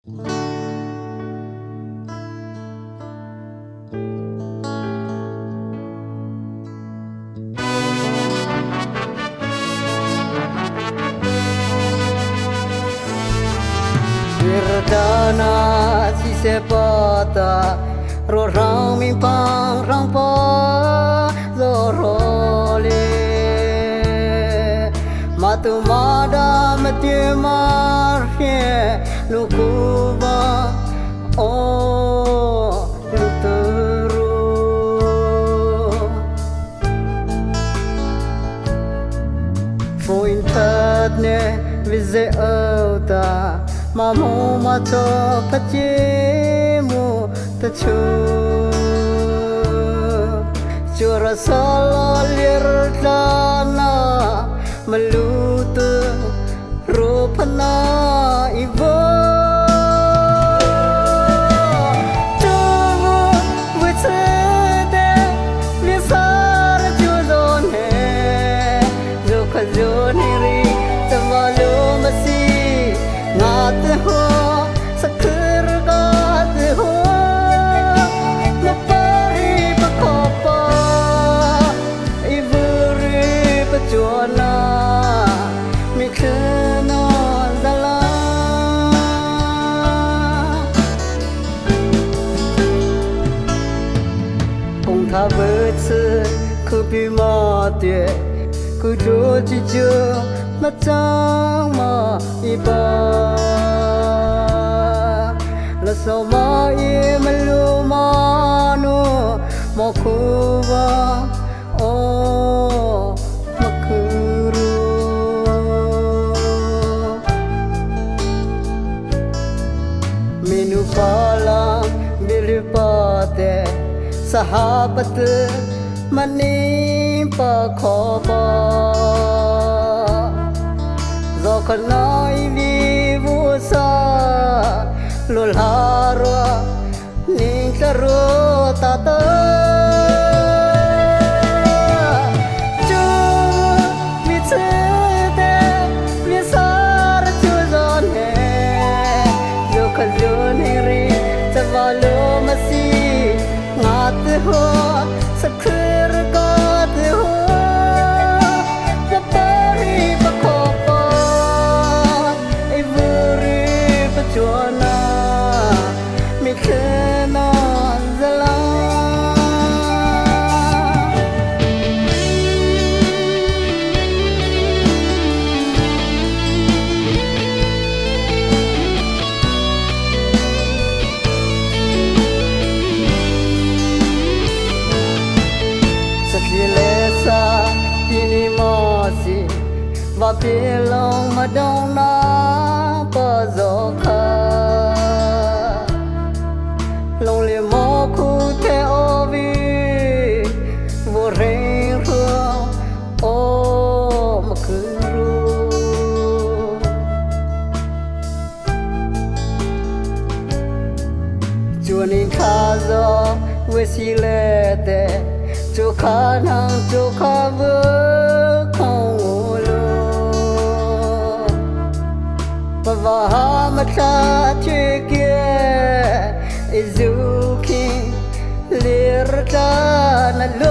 Dana si sepata ro rang mi pang rang pa zo ro le matu mada mati mar he lu ku ba o lu teru fo interne vize auta mà mô mà cho phát chế mô ta chưa ra sa lo lir ta na mà lu tu ro phana ivo cho với thế để li sa ra chưa don he jo kha jo ni ri ta ma lo ma si ngát ho sakher ngát ho na pari pakopa ivuri pachuana mi khana dala cùng tha với sự cứ bị mà tiếc cứ cho chỉ chưa mà chẳng mà iba la so ma i malu ma no mo kuwa o makuru minu pala bilipate sahabat mani pa khoba do con nói vì vô sa lul haro ning taro ta ta chu mi che de mi sa ra chu zon he yo kha jo ni ri ta va lo ma si ngat ho sakhir ka te ho Joanna, mi khana zala. Satilesa ini masih, vapilang madonna pa zo kha. Long le mo khu te o vi vô reng ruộng o mà cứ ru chua ni kha zo we si le te chu kha nang chu kha vơ không lo pa va ha ma cha che kia Izuki lirta na lo